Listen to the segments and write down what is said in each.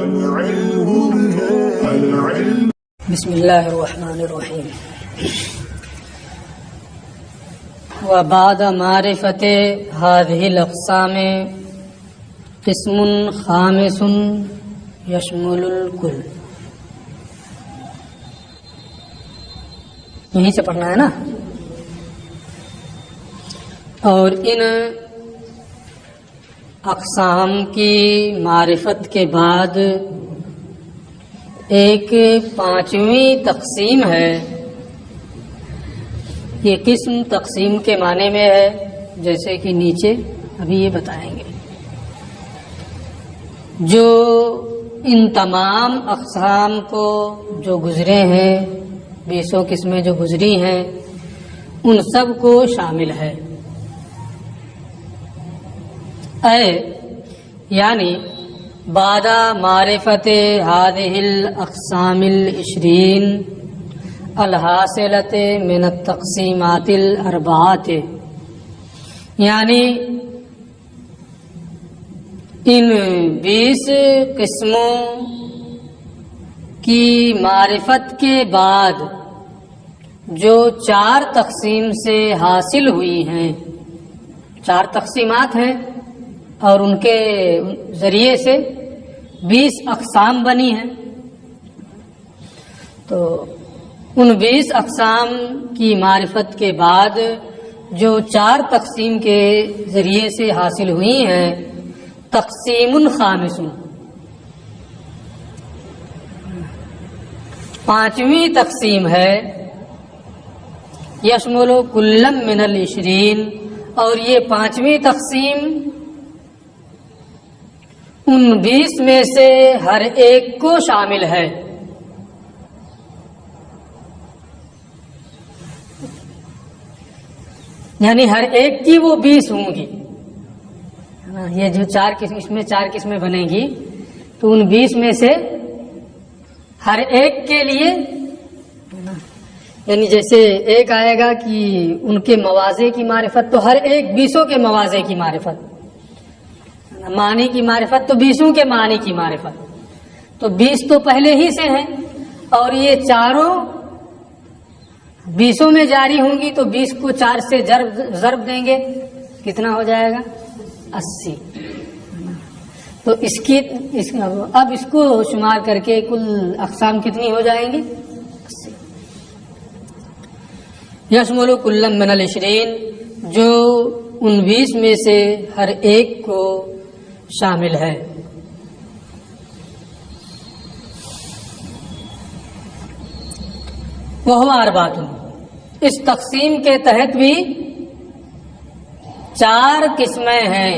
بسم اللہ الرحمن الرحیم. وبعد معرفت هذه الاقسام قسم خامس یشمل الکل. یہیں سے پڑھنا ہے نا. اور ان اقسام کی معرفت کے بعد ایک پانچویں تقسیم ہے. یہ قسم تقسیم کے معنی میں ہے جیسے کہ نیچے ابھی یہ بتائیں گے. جو ان تمام اقسام کو جو گزرے ہیں 20 قسمیں جو گزری ہیں ان سب کو شامل ہے. یعنی بعد معرفت هذه الاقسام العشرین الحاصلۃ من التقسیمات الاربعۃ، یعنی ان 20 قسموں کی معرفت کے بعد جو 4 تقسیم سے حاصل ہوئی ہیں، 4 تقسیمات ہیں اور ان کے ذریعے سے 20 اقسام بنی ہیں. تو ان 20 اقسام کی معرفت کے بعد جو 4 تقسیم کے ذریعے سے حاصل ہوئی ہیں تقسیم خامس، پانچویں تقسیم ہے یشمل کل من العشرین، اور یہ پانچویں تقسیم ان 20 میں سے ہر ایک کو شامل ہے. یعنی ہر ایک کی وہ 20 ہوں گی. یہ جو 4 قسم، اس میں 4 قسمیں بنیں گی تو ان 20 میں سے ہر ایک کے لیے، یعنی جیسے ایک آئے گا کہ ان کے موازے کی معرفت، تو ہر ایک 20 کے موازے کی معرفت، معنی کی معرفت تو 20 کے معنی کی معرفت، تو 20 تو پہلے ہی سے ہیں اور یہ چاروں 20 میں جاری ہوں گی تو 20 کو 4 سے ضرب دیں گے، کتنا ہو جائے گا؟ 80. تو اب اس کو شمار کر کے کل اقسام کتنی ہو جائیں گی؟ 80. یشمل کل من العشرین، جو ان 20 میں سے ہر ایک کو شامل ہے. وہ اربعۃ، اس تقسیم کے تحت بھی 4 قسمیں ہیں.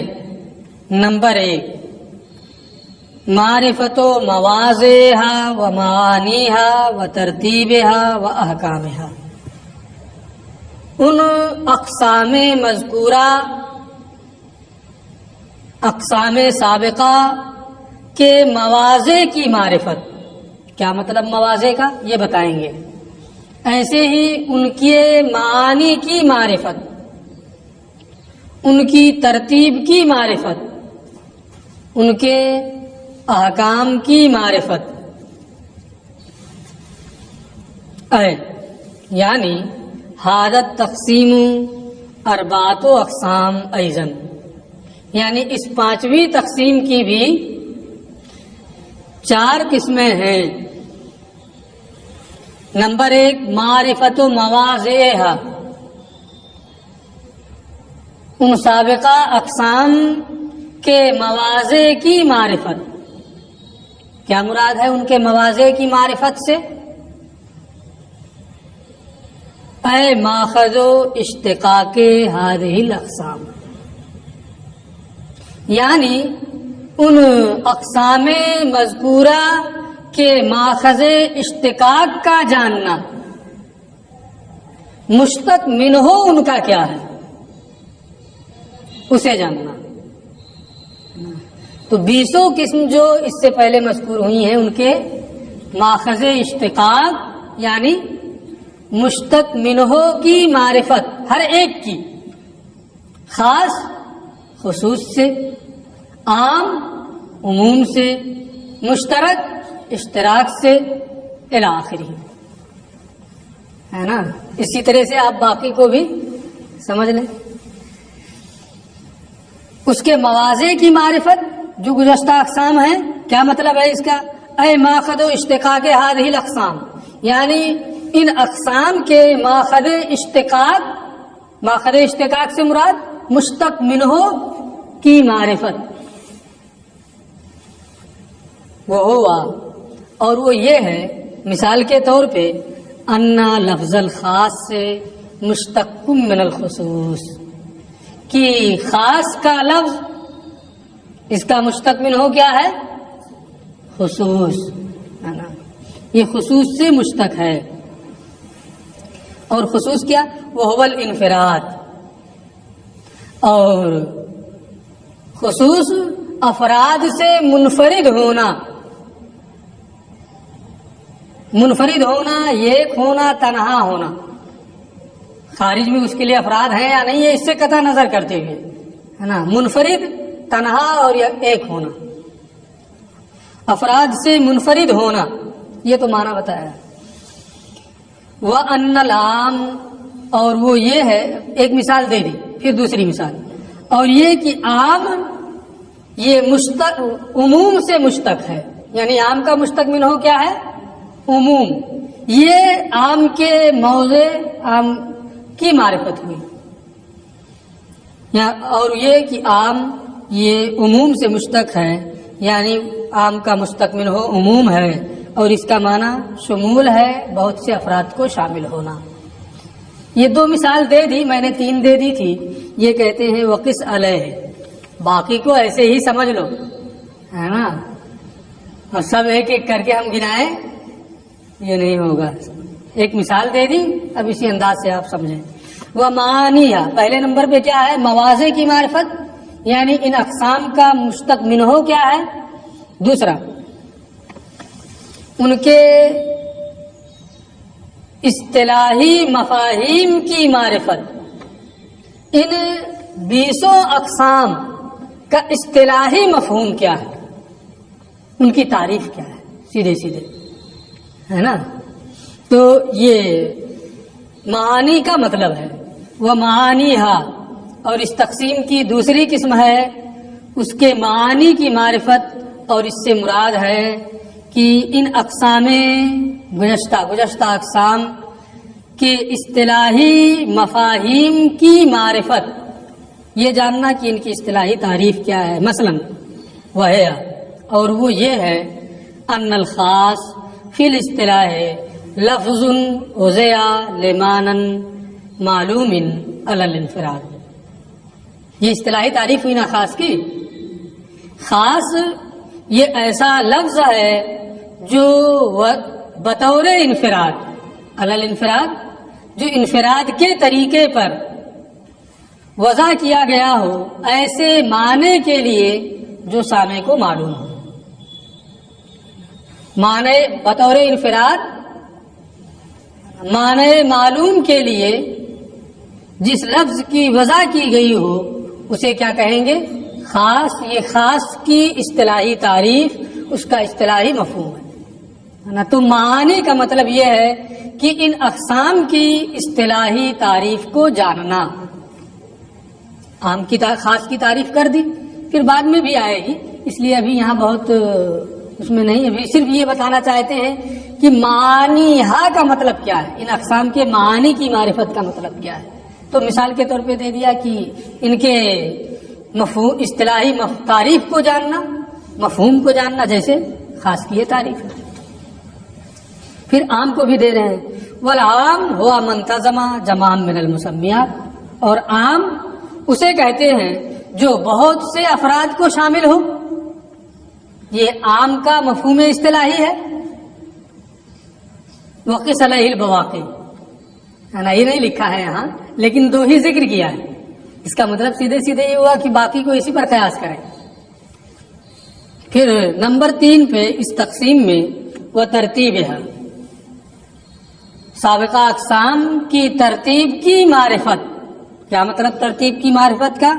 نمبر 1 معرفت و مواضعها و معانیها و ترتیبها و احکامها. ان اقسام مذکورہ، اقسام سابقہ کے مواضع کی معرفت. کیا مطلب مواضع کا؟ یہ بتائیں گے. ایسے ہی ان کے معانی کی معرفت، ان کی ترتیب کی معرفت، ان کے احکام کی معرفت. یعنی حادث تقسیم اربعۃ اقسام ایضاً، یعنی اس 5ویں تقسیم کی بھی 4 قسمیں ہیں. نمبر 1 معرفت و مواضعها، ان سابقہ اقسام کے مواضع کی معرفت. کیا مراد ہے ان کے مواضع کی معرفت سے؟ اے ماخذ و اشتقاق هذه الاقسام، یعنی ان اقسام مذکورہ کے ماخذ اشتقاق کا جاننا. مشتق منہ ان کا کیا ہے اسے جاننا. تو 20 قسم جو اس سے پہلے مذکور ہوئی ہیں ان کے ماخذ اشتقاق یعنی مشتق منہ کی معرفت ہر ایک کی، خاص خصوص سے، عام عموم سے، مشترک اشتراک سے الی آخری ہے نا. اسی طرح سے آپ باقی کو بھی سمجھ لیں. اس کے مواضع کی معرفت جو گزشتہ اقسام ہیں، کیا مطلب ہے اس کا؟ اے ماخذ و اشتقاق هذه الاقسام، یعنی ان اقسام کے ماخذ اشتقاق سے مراد مشتق منہ کی معرفت. وہ ہوا، اور وہ یہ ہے مثال کے طور پہ انا لفظ الخاص سے مشتق من الخصوص، کہ خاص کا لفظ اس کا مشتق منہ کیا ہے؟ خصوص ہے نا. یہ خصوص سے مشتق ہے. اور خصوص کیا؟ وہ الانفراد. اور خصوص افراد سے منفرد ہونا. منفرد ہونا، ایک ہونا، تنہا ہونا. خارج میں اس کے لیے افراد ہیں یا نہیں ہے اس سے قطع نظر کرتے ہوئے ہے نا. منفرد، تنہا اور ایک ہونا. افراد سے منفرد ہونا، یہ تو معنی بتایا. وَأَنَّ الْعَامَ، اور وہ یہ ہے، ایک مثال دے دی، پھر دوسری مثال. اور یہ کہ عام یہ مشتق عموم سے مشتق ہے، یعنی عام کا مشتق منہ کیا ہے؟ عموم. یہ عام کے موضع عام کی معرفت ہوئی. اور یہ کہ عام یہ عموم سے مشتق ہے، یعنی عام کا مشتق منہ عموم ہے، اور اس کا معنی شمول ہے، بہت سے افراد کو شامل ہونا. یہ دو مثال دے دی، میں نے 3 دے دی تھی. یہ کہتے ہیں وقس علیہ، باقی کو ایسے ہی سمجھ لو ہے نا. اور سب ایک ایک کر کے ہم گنائیں، یہ نہیں ہوگا. ایک مثال دے دی، اب اسی انداز سے آپ سمجھیں. وہ معانیہ، پہلے نمبر پہ کیا ہے؟ مواضع کی معرفت، یعنی ان اقسام کا مشتق منہ کیا ہے. دوسرا ان کے اصطلاحی مفاہیم کی معرفت. ان 20 اقسام کا اصطلاحی مفہوم کیا ہے، ان کی تعریف کیا ہے، سیدھے سیدھے ہے نا. تو یہ معانی کا مطلب ہے. وہ معانیہا، اور اس تقسیم کی دوسری قسم ہے اس کے معانی کی معرفت، اور اس سے مراد ہے کہ ان اقسام گزشتہ اقسام کے اصطلاحی مفاہیم کی معرفت، یہ جاننا کہ ان کی اصطلاحی تعریف کیا ہے. مثلا وہ ہے، اور وہ یہ ہے ان الخاص فی الاصطلاح لفظ وضع لمعنى معلوم علی الانفراد. یہ اصطلاحی تعریف ہوئی نا خاص کی. خاص یہ ایسا لفظ ہے جو بطور انفراد، علی الانفراد، جو انفراد کے طریقے پر وضع کیا گیا ہو، ایسے معنی کے لیے جو سامع کو معلوم ہو. معنی بطور انفراد، معنی معلوم کے لیے جس لفظ کی وضع کی گئی ہو اسے کیا کہیں گے؟ خاص. یہ خاص کی اصطلاحی تعریف، اس کا اصطلاحی مفہوم ہے نا. تو معانی کا مطلب یہ ہے کہ ان اقسام کی اصطلاحی تعریف کو جاننا. عام کی خاص کی تعریف کر دی، پھر بعد میں بھی آئے گی، اس لیے ابھی یہاں بہت اس میں نہیں. ابھی صرف یہ بتانا چاہتے ہیں کہ معانی کا مطلب کیا ہے، ان اقسام کے معانی کی معرفت کا مطلب کیا ہے. تو مثال کے طور پہ دے دیا کہ ان کے مفہوم اصطلاحی تعریف کو جاننا، مفہوم کو جاننا، جیسے خاص کی یہ تعریف ہے. پھر عام کو بھی دے رہے ہیں. والعام ہوا منتظم جمع من المسمیات، اور عام اسے کہتے ہیں جو بہت سے افراد کو شامل ہو. یہ عام کا مفہوم اصطلاحی ہے. وقس علیہ البواقی، یہ نہیں لکھا ہے یہاں، لیکن 2 ہی ذکر کیا ہے. اس کا مطلب سیدھے سیدھے یہ ہوا کہ باقی کو اسی پر قیاس کریں. پھر نمبر 3 پہ اس تقسیم میں وہ ترتیب ہے، سابقہ اقسام کی ترتیب کی معرفت. کیا مطلب ترتیب کی معرفت کا؟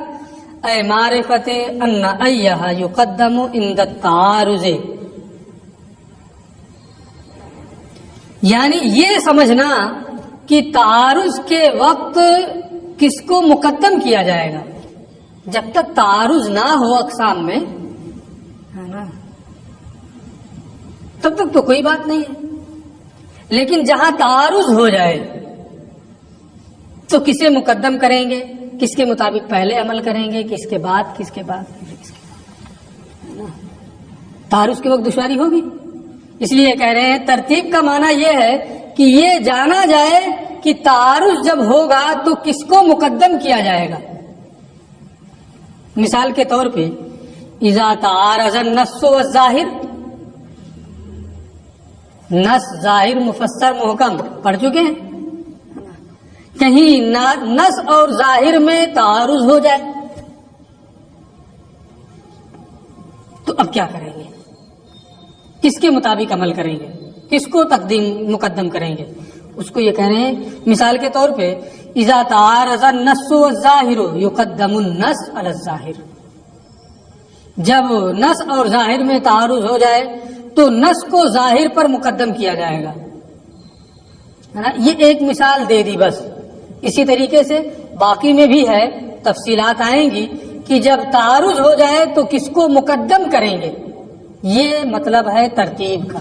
اے معرفت ان ایہا یقدم عند التعارض یعنی یہ سمجھنا کہ تعارض کے وقت کس کو مقدم کیا جائے گا، جب تک تعارض نہ ہو اقسام میں، ہے نا، تب تک تو کوئی بات نہیں ہے۔ لیکن جہاں تعارض ہو جائے تو کسے مقدم کریں گے، کس کے مطابق پہلے عمل کریں گے، کس کے بعد، کس کے بعد، ہے نا، تعارض کے وقت دشواری ہوگی۔ اس لیے کہہ رہے ہیں ترتیب کا معنی یہ ہے کہ یہ جانا جائے کہ تعارض جب ہوگا تو کس کو مقدم کیا جائے گا۔ مثال کے طور پہ اذا تعارض النص والظاہر، نص، ظاہر، مفسر، محکم پڑھ چکے ہیں، کہیں نص اور ظاہر میں تعارض ہو جائے تو اب کیا کریں گے، کس کے مطابق عمل کریں گے، کس کو مقدم کریں گے؟ اس کو یہ کہہ رہے ہیں مثال کے طور پہ اذا تعارض النص والظاہر یقدم النص علی الظاہر، جب نص اور ظاہر میں تعارض ہو جائے تو نص کو ظاہر پر مقدم کیا جائے گا، ہے نا۔ یہ ایک مثال دے دی بس، اسی طریقے سے باقی میں بھی ہے، تفصیلات آئیں گی کہ جب تعارض ہو جائے تو کس کو مقدم کریں گے۔ یہ مطلب ہے ترتیب کا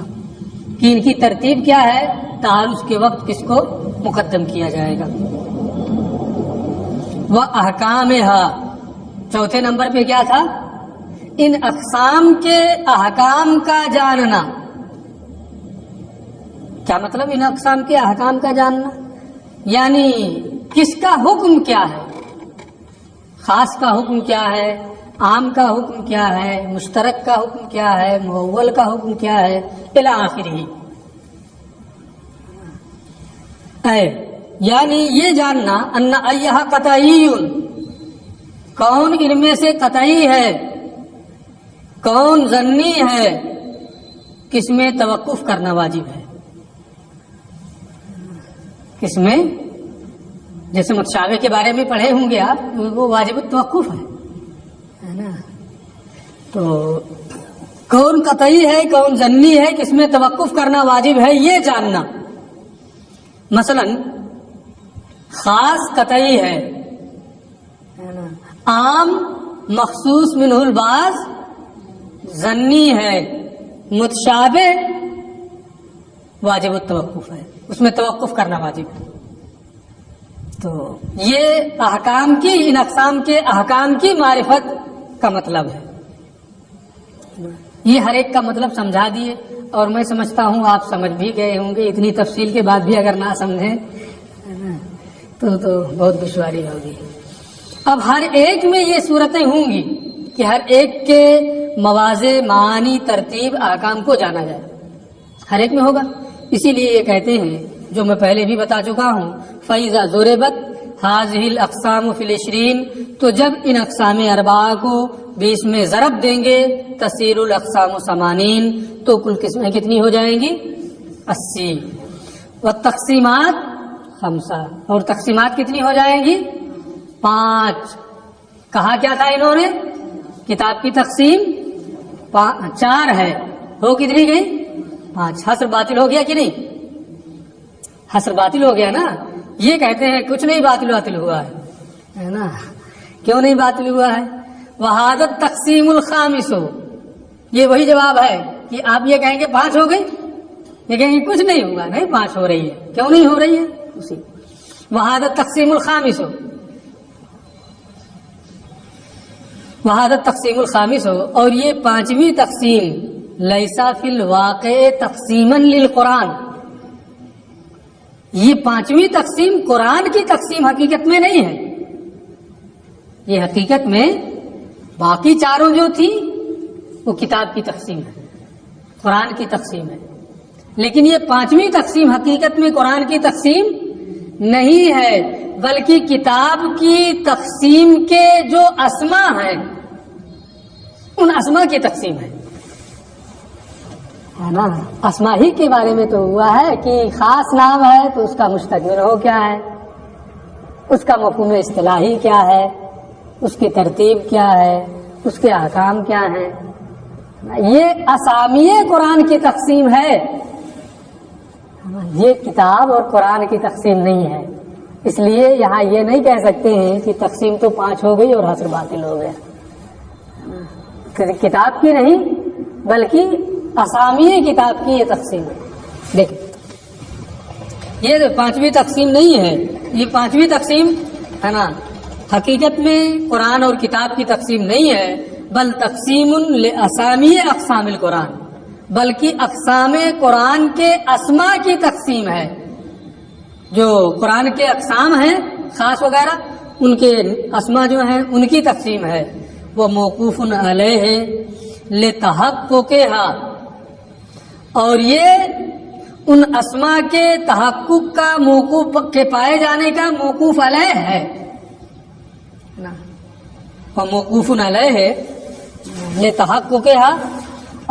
کہ ان کی ترتیب کیا ہے، تعارض کے وقت کس کو مقدم کیا جائے گا۔ وَأَحْكَامِهَا، چوتھے نمبر پہ کیا تھا، ان اقسام کے احکام کا جاننا۔ کیا مطلب ان اقسام کے احکام کا جاننا؟ یعنی کس کا حکم کیا ہے، خاص کا حکم کیا ہے، عام کا حکم کیا ہے، مشترک کا حکم کیا ہے، مؤول کا حکم کیا ہے، الی آخرہ۔ یعنی یہ جاننا ان ایہا قطعی، کون ان میں سے قطعی ہے، کون ظنی ہے، کس میں توقف کرنا واجب ہے، کس میں، جیسے متشابہ کے بارے میں پڑھے ہوں گے آپ، وہ واجب التوقف ہے نا۔ تو کون قطعی ہے، کون ظنی ہے، کس میں توقف کرنا واجب ہے، یہ جاننا۔ مثلا خاص قطعی ہے نا، عام مخصوص منہ البعض ظنی ہے، متشابہ واجب التوقف ہے، اس میں توقف کرنا واجب ہے۔ تو یہ احکام کی، ان اقسام کے احکام کی معرفت کا مطلب ہے۔ یہ ہر ایک کا مطلب سمجھا دیے، اور میں سمجھتا ہوں آپ سمجھ بھی گئے ہوں گے، اتنی تفصیل کے بعد بھی اگر نہ سمجھیں تو بہت دشواری ہوگی۔ اب ہر ایک میں یہ صورتیں ہوں گی کہ ہر ایک کے مواضع، معانی، ترتیب، احکام کو جانا جائے، ہر ایک میں ہوگا۔ اسی لیے یہ کہتے ہیں، جو میں پہلے بھی بتا چکا ہوں، فَإِذَا ضُرِبَتْ هَذِهِ الْأَقْسَامُ فِي الْعِشْرِينَ، تو جب ان اقسام اربعہ کو 20 میں ضرب دیں گے، تَصِيرُ الْأَقْسَامُ 80، تو کل قسمیں کتنی ہو جائیں گی، 80۔ وَالتَّقْسِيمَاتُ 5، اور تقسیمات کتنی ہو جائیں گی، 5۔ کہا کیا تھا انہوں نے، کتاب کی تقسیم 4 ہے، ہو کتنی گئی، 5۔ حصر باطل ہو گیا کہ نہیں، حصر باطل ہو گیا نا۔ یہ کہتے ہیں کچھ نہیں باطل ہوا ہے نا، کیوں نہیں باطل ہوا ہے، وَهَذَا التَّقْسِيمُ الْخَامِسُ، یہ وہی جواب ہے کہ آپ یہ کہیں گے 5 ہو گئی، یہ کہیں گے کچھ نہیں ہوا، نہیں 5 ہو رہی ہے، کیوں نہیں ہو رہی ہے، اسی وَهَذَا التَّقْسِيمُ الْخَامِسُ، وَهَذَا التَّقْسِيمُ الْخَامِسُ، اور یہ 5ویں تقسیم، لَيْسَ فِي الْوَاقِعِ تَقْسِيمًا لِلْقُرْآنِ، یہ 5ویں تقسیم قرآن کی تقسیم حقیقت میں نہیں ہے، یہ حقیقت میں باقی 4 جو تھی وہ کتاب کی تقسیم ہے، قرآن کی تقسیم ہے، لیکن یہ 5ویں تقسیم حقیقت میں قرآن کی تقسیم نہیں ہے، بلکہ کتاب کی تقسیم کے جو اسما ہیں ان اسما کی تقسیم ہے نا۔ اسما ہی کے بارے میں تو ہوا ہے کہ خاص نام ہے تو اس کا مستقبل ہو کیا ہے، اس کا مفہوم اصطلاحی کیا ہے، اس کی ترتیب کیا ہے، اس کے احکام کیا ہیں، یہ اسامی قرآن کی تقسیم ہے یہ کتاب اور قرآن کی تقسیم نہیں ہے، اس لیے یہاں یہ نہیں کہہ سکتے ہیں کہ تقسیم تو 5 ہو گئی اور حصر باطل ہو گیا. کتاب کی نہیں بلکہ اسامی کتاب کی یہ تقسیم ہے. دیکھیں یہ 5ویں تقسیم نہیں ہے، یہ 5ویں تقسیم ہے نا، حقیقت میں قرآن اور کتاب کی تقسیم نہیں ہے، بل تقسیم لاسامی اقسام القرآن، بلکہ اقسام قرآن کے اسماء کی تقسیم ہے. جو قرآن کے اقسام ہیں خاص وغیرہ، ان کے اسماء جو ہیں ان کی تقسیم ہے. وہ موقوف علیہ لتحققھا، اور یہ ان اسماء کے تحقق کا موقوف کے پائے جانے کا موقوف علیہ ہے. وہ موقوف علیہ لتحققھا،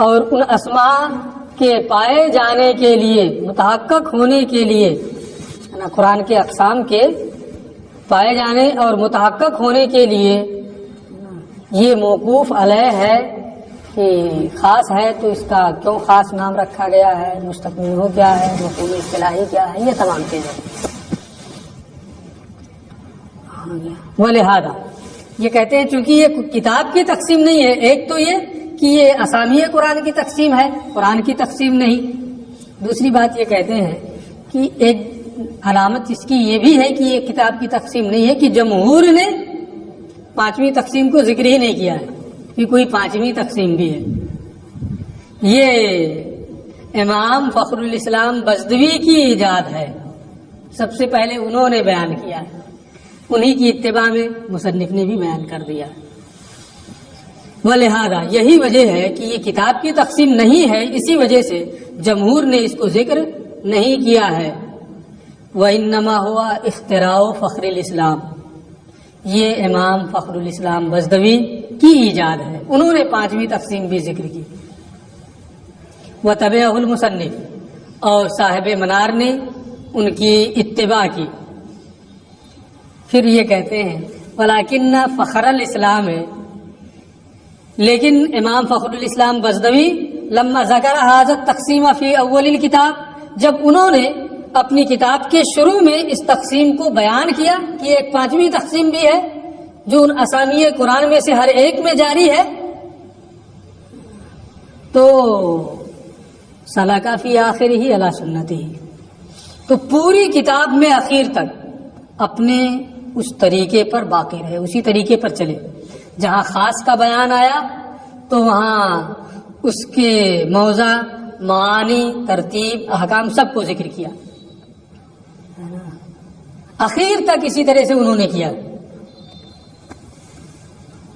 اور ان اسماء کے پائے جانے کے لیے، متحقق ہونے کے لیے، قرآن کے اقسام کے پائے جانے اور متحقق ہونے کے لیے یہ موقوف علیہ ہے کہ خاص ہے. تو اس کا کیوں خاص نام رکھا گیا ہے، مستقبل ہو کیا ہے، مفہوم اصطلاحی کیا ہے، یہ تمام چیزیں. ولہذا یہ کہتے ہیں چونکہ یہ کتاب کی تقسیم نہیں ہے، ایک تو یہ کہ یہ اسامی قرآن کی تقسیم ہے، قرآن کی تقسیم نہیں. دوسری بات یہ کہتے ہیں کہ ایک علامت اس کی یہ بھی ہے کہ یہ کتاب کی تقسیم نہیں ہے کہ جمہور نے 5ویں تقسیم کو ذکر ہی نہیں کیا ہے کہ کوئی 5ویں تقسیم بھی ہے. یہ امام فخر الاسلام بزدوی کی ایجاد ہے، سب سے پہلے انہوں نے بیان کیا ہے، انہی کی اتباع میں مصنف نے بھی بیان کر دیا. ولہذا یہی وجہ ہے کہ یہ کتاب کی تقسیم نہیں ہے، اسی وجہ سے جمہور نے اس کو ذکر نہیں کیا ہے. وَإِنَّمَا هُوَ اختراع فخر الاسلام، یہ امام فخر الاسلام بزدوی کی ایجاد ہے، انہوں نے 5ویں تقسیم بھی ذکر کی. وَتَبِعَهُ الْمُصَنِّف، اور صاحب منار نے ان کی اتباع کی. پھر یہ کہتے ہیں وَلَكِنَّ فخر الاسلام، لیکن امام فخر الاسلام بزدوی لما ذکر هذا التقسیم فی اول الکتاب، جب انہوں نے اپنی کتاب کے شروع میں اس تقسیم کو بیان کیا کہ ایک 5ویں تقسیم بھی ہے جو ان اسامی قرآن میں سے ہر ایک میں جاری ہے، تو سلکا فی آخرہ علی سنتہ، تو پوری کتاب میں آخر تک اپنے اس طریقے پر باقی رہے، اسی طریقے پر چلے. جہاں خاص کا بیان آیا تو وہاں اس کے موضع، معانی، ترتیب، احکام سب کو ذکر کیا، اخیر تک اسی طرح سے انہوں نے کیا.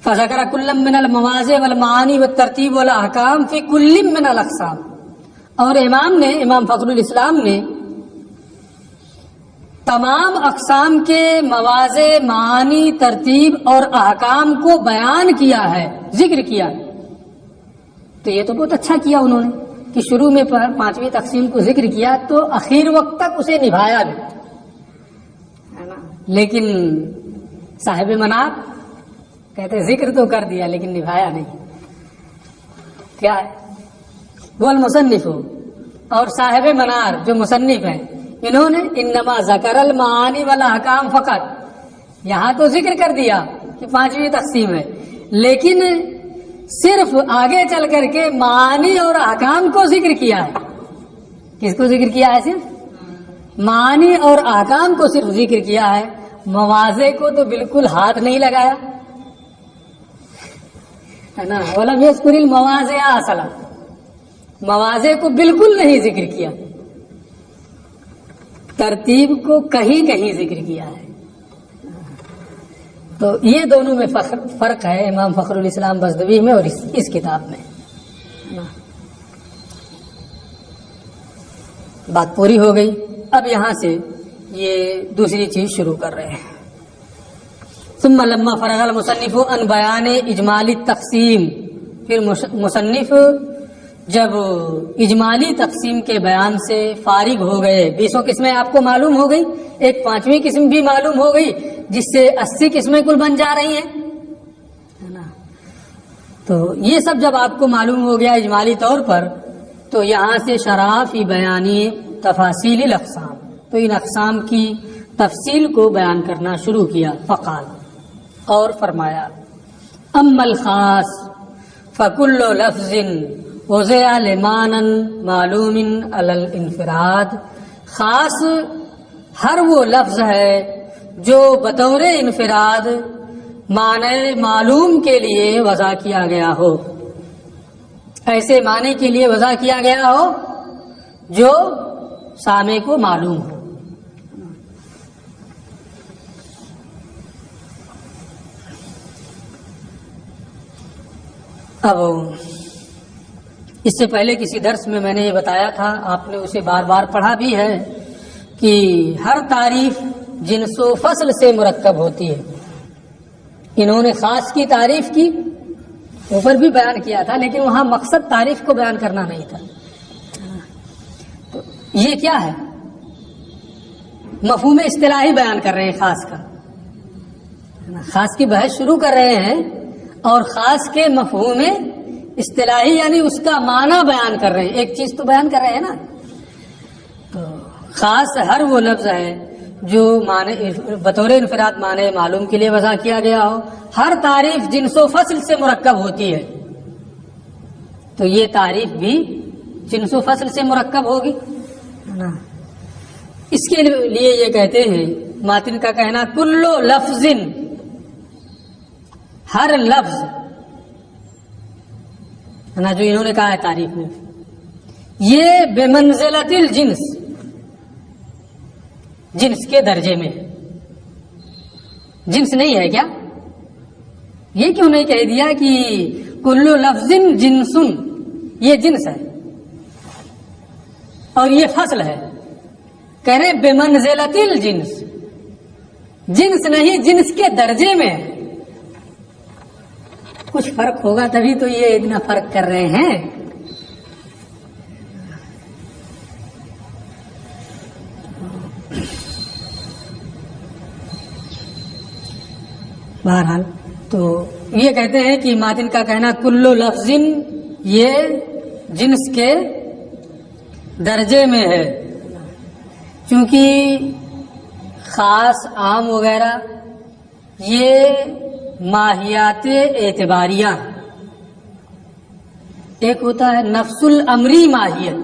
فذکر کل من المواضع والمعانی والترتیب والاحکام فی کل من الاقسام، اور امام فخر الاسلام نے تمام اقسام کے مواضع، معانی، ترتیب اور احکام کو بیان کیا ہے، ذکر کیا. تو یہ تو بہت اچھا کیا انہوں نے کہ شروع میں 5ویں تقسیم کو ذکر کیا تو اخیر وقت تک اسے نبھایا بھی. لیکن صاحب منار کہتے ذکر تو کر دیا لیکن نبھایا نہیں. کیا ہے وہ المصنف، اور صاحب منار جو مصنف ہیں انہوں نے انما ذکر المعانی والاحکام فقط، یہاں تو ذکر کر دیا کہ 5ویں تقسیم ہے، لیکن صرف آگے چل کر کے معانی اور احکام کو ذکر کیا ہے. کس کو ذکر کیا ہے؟ صرف معانی اور احکام کو صرف ذکر کیا ہے، مواضع کو تو بالکل ہاتھ نہیں لگایا ہے نا. ولم یذکر المواضع اصلا، مواضع کو بالکل نہیں ذکر کیا، ترتیب کو کہیں کہیں ذکر کیا ہے. تو یہ دونوں میں فرق ہے امام فخر الاسلام بزدوی میں اور اس کتاب میں. بات پوری ہو گئی. اب یہاں سے یہ دوسری چیز شروع کر رہے ہیں. ثم لما فرغ المصنف عن بیان اجمالی تقسیم، پھر مصنف جب اجمالی تقسیم کے بیان سے فارغ ہو گئے، 20 قسمیں آپ کو معلوم ہو گئی، ایک 5ویں قسم بھی معلوم ہو گئی جس سے 80 قسمیں کل بن جا رہی ہیں نا. تو یہ سب جب آپ کو معلوم ہو گیا اجمالی طور پر، تو یہاں سے شرح فی بیانی تفاصیل الاقسام، تو ان اقسام کی تفصیل کو بیان کرنا شروع کیا. فقال، اور فرمایا، اما الخاص فکل لفظ وضع لمعنى معلوم علی الانفراد، خاص ہر وہ لفظ ہے جو بطور انفراد معنی معلوم کے لیے وضع کیا گیا ہو، ایسے معنی کے لیے وضع کیا گیا ہو جو سامع کو معلوم ہو. اب اس سے پہلے کسی درس میں نے یہ بتایا تھا، آپ نے اسے بار بار پڑھا بھی ہے، کہ ہر تعریف جنس و فصل سے مرکب ہوتی ہے. انہوں نے خاص کی تعریف کی، اوپر بھی بیان کیا تھا، لیکن وہاں مقصد تعریف کو بیان کرنا نہیں تھا. تو یہ کیا ہے؟ مفہوم اصطلاحی بیان کر رہے ہیں خاص کا. خاص کی بحث شروع کر رہے ہیں اور خاص کے مفہوم اصطلاحی یعنی اس کا معنی بیان کر رہے ہیں. ایک چیز تو بیان کر رہے ہیں نا. تو خاص ہر وہ لفظ ہے جو معنی بطور انفراد معنی معلوم کے لیے وضع کیا گیا ہو. ہر تعریف جنس و فصل سے مرکب ہوتی ہے، تو یہ تعریف بھی جنس و فصل سے مرکب ہوگی نا. اس کے لیے یہ کہتے ہیں، ماتن کا کہنا، کل لفظ، ہر لفظ نا، جو انہوں نے کہا ہے تعریف میں، یہ بمنزلۃ الجنس، جنس کے درجے میں. جنس نہیں ہے کیا؟ یہ کیوں نہیں کہہ دیا کہ کل لفظ جنسن، یہ جنس ہے اور یہ فصل ہے. کہہ رہے بمنزلۃ الجنس، جنس نہیں، جنس کے درجے میں ہے. کچھ فرق ہوگا تبھی تو یہ اتنا فرق کر رہے ہیں. بہرحال تو یہ کہتے ہیں کہ ماتن کا کہنا کل لفظ یہ جنس کے درجے میں ہے، چونکہ خاص عام وغیرہ یہ ماہیات اعتباریہ، ایک ہوتا ہے نفس الامری ماہیت،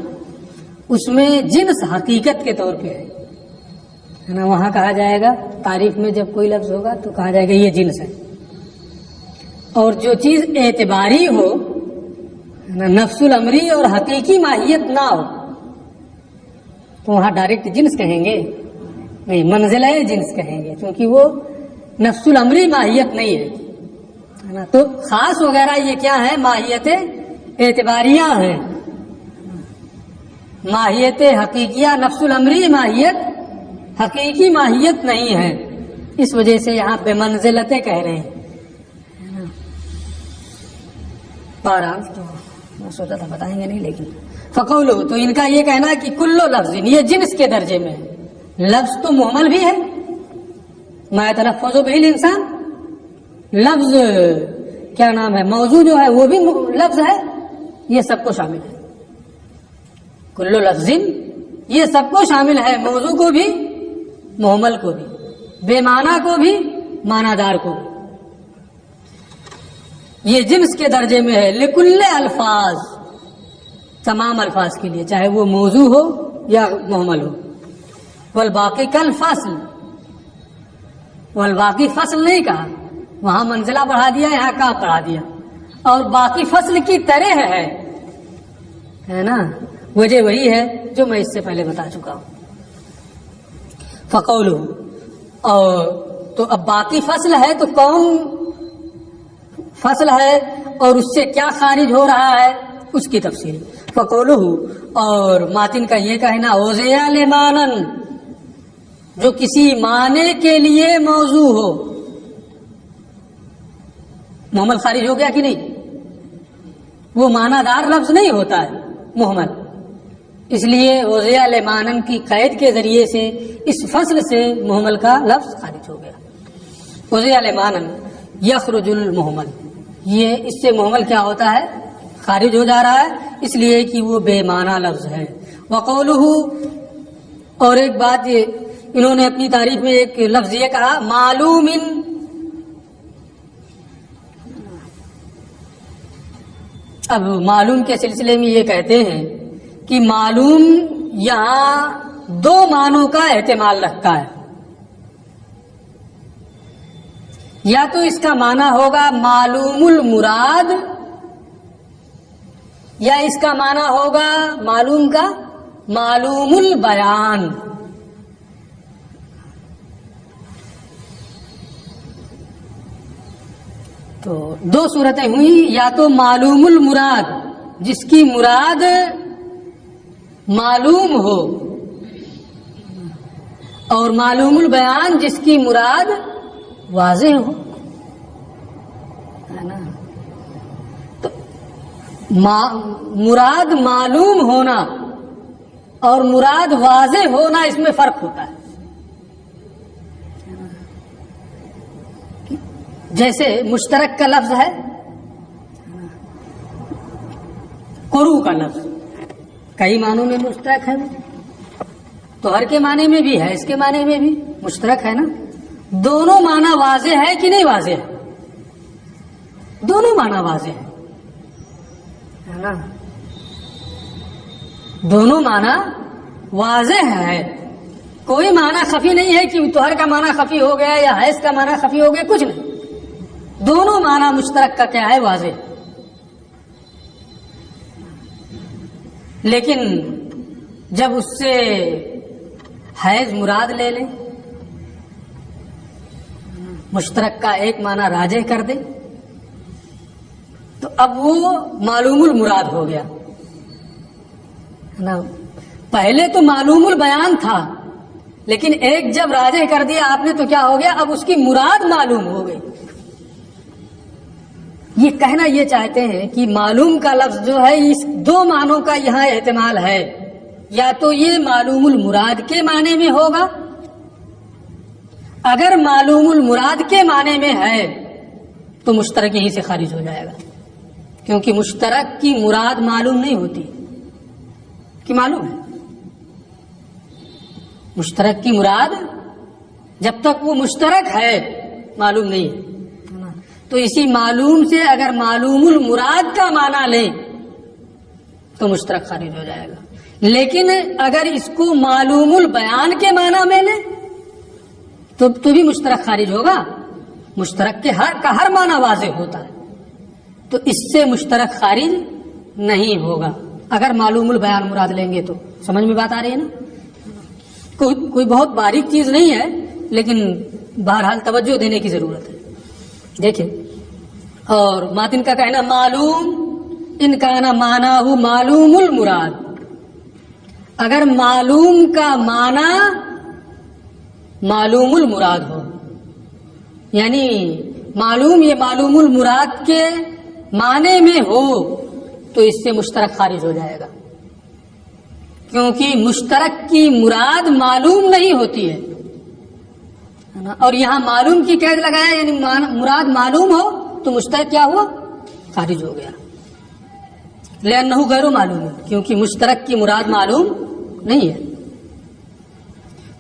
اس میں جنس حقیقت کے طور پہ ہے نا. وہاں کہا جائے گا تعریف میں جب کوئی لفظ ہوگا تو کہا جائے گا یہ جنس ہے. اور جو چیز اعتباری ہو نا، نفس الامری اور حقیقی ماہیت نہ ہو، تو وہاں ڈائریکٹ جنس کہیں گے نہیں، منزلہ جنس کہیں گے، کیونکہ وہ نفس الامری ماہیت نہیں ہے نا. تو خاص وغیرہ یہ کیا ہے؟ ماہیت اعتباریہ ہے، ماہیت حقیقیہ. نفس الامری ماہیت حقیقی ماہیت نہیں ہے، اس وجہ سے یہاں بے منزلتیں کہہ رہے ہیں. بہرحال تو میں سوچا تھا بتائیں گے نہیں، لیکن فقولو، تو ان کا یہ کہنا ہے کہ کلو لفظ یہ جنس کے درجے میں ہے. لفظ تو محمل بھی ہے، ما یتلفظ بہ الانسان، لفظ کیا نام ہے موضوع جو ہے وہ بھی لفظ ہے، یہ سب کو شامل ہے. کلو لفظ یہ سب کو شامل ہے، موضوع کو بھی، محمل کو بھی، بے معنی کو بھی، معنی دار کو بھی. یہ جنس کے درجے میں ہے. لکل الفاظ، تمام الفاظ کے لیے، چاہے وہ موضوع ہو یا محمل ہو. والباقی کالفصل، والباقی فصل نہیں کہا، وہاں منزلہ بڑھا دیا، یہاں کا بڑھا دیا. اور باقی فصل کی طرح ہے نا. وجہ وہی ہے جو میں اس سے پہلے بتا چکا ہوں. فقولو، اور تو اب باقی فصل ہے تو کون فصل ہے اور اس سے کیا خارج ہو رہا ہے اس کی تفصیل. فقولو، اور ماتن کا یہ کہنا، اوزیا لمانن، جو کسی معنی کے لیے موضوع ہو. محمل خارج ہو گیا کہ نہیں؟ وہ معنی دار لفظ نہیں ہوتا ہے محمل، اس لیے اوزیا لمانن کی قید کے ذریعے سے اس فصل سے محمل کا لفظ خارج ہو گیا. اوزیا لمانن یخرج المحمل، یہ اس سے محمل کیا ہوتا ہے؟ خارج ہو جا رہا ہے، اس لیے کہ وہ بے معنی لفظ ہے. وقولہ، اور ایک بات یہ انہوں نے اپنی تعریف میں ایک لفظ یہ کہا معلوم، اب معلوم کے سلسلے میں یہ کہتے ہیں کہ معلوم یہاں دو معنوں کا احتمال رکھتا ہے. یا تو اس کا معنی ہوگا معلوم المراد، یا اس کا معنی ہوگا معلوم کا معلوم البیان. تو دو صورتیں ہوئی، یا تو معلوم المراد جس کی مراد معلوم ہو، اور معلوم البیان جس کی مراد واضح ہو، ہے نا. تو مراد معلوم ہونا اور مراد واضح ہونا اس میں فرق ہوتا ہے. جیسے مشترک کا لفظ ہے، قرو کا لفظ کئی معنوں میں مشترک ہے، تو ہر کے معنی میں بھی ہے، اس کے معنی میں بھی مشترک ہے نا. دونوں معنی واضح ہے کہ نہیں واضح ہے؟ دونوں معنی واضح ہے نا. دونوں معنی واضح ہے، کوئی معنی خفی نہیں ہے کہ توہر کا معنی خفی ہو گیا یا حیض کا معنی خفی ہو گیا، کچھ نہیں. دونوں معنی مشترک کا کیا ہے؟ واضح. لیکن جب اس سے حیض مراد لے لیں، مشترک کا ایک معنی راجح کر دیں، تو اب وہ معلوم المراد ہو گیا نا. پہلے تو معلوم البیان تھا، لیکن ایک جب راجح کر دیا آپ نے تو کیا ہو گیا؟ اب اس کی مراد معلوم ہو گئی. یہ کہنا یہ چاہتے ہیں کہ معلوم کا لفظ جو ہے اس دو معنوں کا یہاں احتمال ہے. یا تو یہ معلوم المراد کے معنی میں ہوگا، اگر معلوم المراد کے معنی میں ہے تو مشترک یہیں سے خارج ہو جائے گا، کیونکہ مشترک کی مراد معلوم نہیں ہوتی کہ معلوم ہے. مشترک کی مراد جب تک وہ مشترک ہے معلوم نہیں ہے. تو اسی معلوم سے اگر معلوم المراد کا معنی لیں تو مشترک خارج ہو جائے گا. لیکن اگر اس کو معلوم البیان کے معنی میں لیں تو بھی مشترک خارج ہوگا. مشترک کے ہر معنی واضح ہوتا ہے، تو اس سے مشترک خارج نہیں ہوگا اگر معلوم البیان مراد لیں گے. تو سمجھ میں بات آ رہی ہے نا؟ کوئی بہت باریک چیز نہیں ہے، لیکن بہرحال توجہ دینے کی ضرورت ہے. دیکھیں، اور ماتن کا کہنا معلوم ان کا نا مانا ہو معلوم المراد، اگر معلوم کا معنی معلوم المراد ہو، یعنی معلوم یہ معلوم المراد کے معنی میں ہو تو اس سے مشترک خارج ہو جائے گا، کیونکہ مشترک کی مراد معلوم نہیں ہوتی ہے. اور یہاں معلوم کی قید لگایا، یعنی مراد معلوم ہو تو مشترک کیا ہوا؟ خارج ہو گیا. لأنہ غیر معلوم، کیونکہ مشترک کی مراد معلوم نہیں ہے.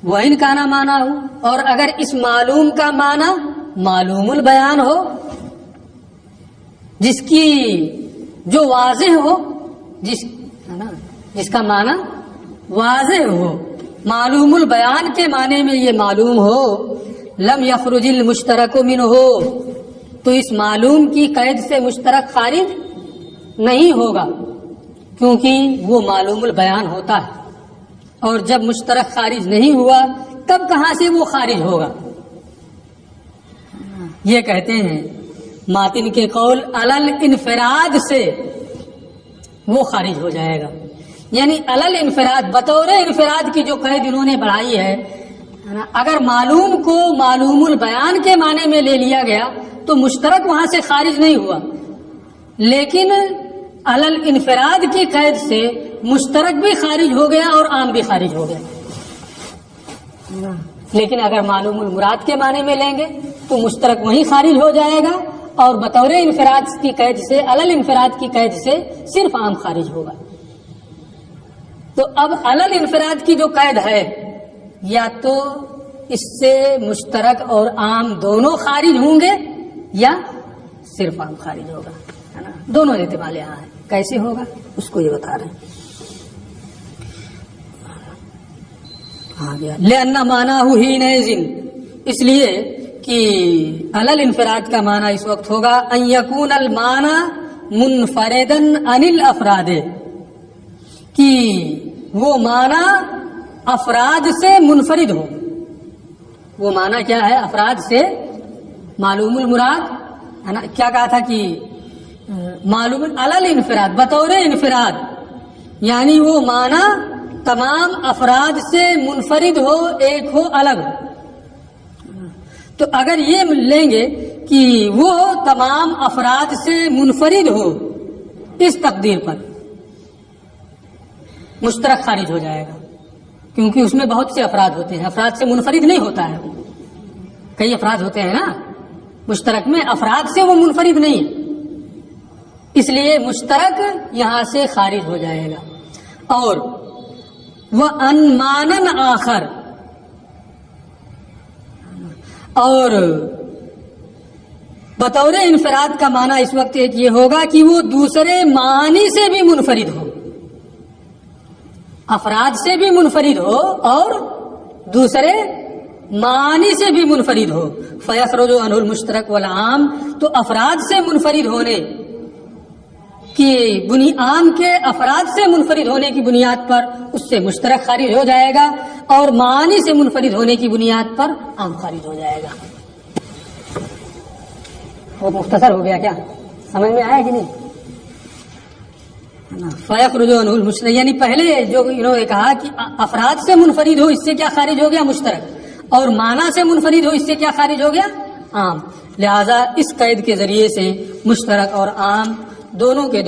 وَإِنْ كَانَ مَعْنَاهُ، اور اگر اس معلوم کا معنی معلوم البیان ہو، جس کی جو واضح ہو، جس کا معنی واضح ہو، معلوم البیان کے معنی میں یہ معلوم ہو، لم یخرج المشترک منہ، تو اس معلوم کی قید سے مشترک خارج نہیں ہوگا، کیونکہ وہ معلوم البیان ہوتا ہے. اور جب مشترک خارج نہیں ہوا تب کہاں سے وہ خارج ہوگا؟ یہ کہتے ہیں ماتن کے قول علل انفراد سے وہ خارج ہو جائے گا. یعنی علل انفراد، بطور انفراد کی جو قید انہوں نے بڑھائی ہے، اگر معلوم کو معلوم البیان کے معنی میں لے لیا گیا تو مشترک وہاں سے خارج نہیں ہوا، لیکن علل انفراد کی قید سے مشترک بھی خارج ہو گیا اور عام بھی خارج ہو گیا. لیکن اگر معلوم المراد کے معنی میں لیں گے تو مشترک وہیں خارج ہو جائے گا، اور بطور انفراد کی قید سے، علل انفراد کی قید سے صرف عام خارج ہوگا. تو اب علل انفراد کی جو قید ہے یا تو اس سے مشترک اور عام دونوں خارج ہوں گے یا صرف عام خارج ہوگا، ہے نا؟ دونوں احتمال یہاں ہے. کیسے ہوگا اس کو یہ بتا رہے ہیں. لأن معناه حينئذ، اس لیے کہ علل انفراد کا معنی اس وقت ہوگا ان یکون المعنی منفردا عن الافراد، کہ وہ معنی افراد سے منفرد ہو. وہ معنی کیا ہے؟ افراد سے معلوم المراد، ہے نا؟ کیا کہا تھا کہ معلوم علل انفراد، بطور انفراد، یعنی وہ معنی تمام افراد سے منفرد ہو، ایک ہو، الگ ہو. تو اگر یہ لیں گے کہ وہ تمام افراد سے منفرد ہو، اس تقدیر پر مشترک خارج ہو جائے گا، کیونکہ اس میں بہت سے افراد ہوتے ہیں. افراد سے منفرد نہیں ہوتا ہے، کئی افراد ہوتے ہیں نا مشترک میں، افراد سے وہ منفرد نہیں، اس لیے مشترک یہاں سے خارج ہو جائے گا. اور وہ انمانن آخر، اور بطور انفراد کا معنی اس وقت ایک یہ ہوگا کہ وہ دوسرے معنی سے بھی منفرد ہو، افراد سے بھی منفرد ہو اور دوسرے معنی سے بھی منفرد ہو. فیخرج عنہ المشترک والعام، تو افراد سے منفرد ہونے کی عام کے افراد سے منفرد ہونے کی بنیاد پر اس سے مشترک خارج ہو جائے گا، اور معنی سے منفرد ہونے کی بنیاد پر عام خارج ہو جائے گا. وہ مختصر ہو گیا، کیا سمجھ میں آیا کہ نہیں؟ فیخرج عنہ المشترک، یعنی پہلے جو انہوں نے کہا کہ افراد سے منفرد ہو، اس سے کیا خارج ہو گیا؟ مشترک. اور معنی سے منفرد ہو، اس سے کیا خارج ہو گیا؟ عام. لہذا اس قید کے ذریعے سے مشترک اور عام دونوں کے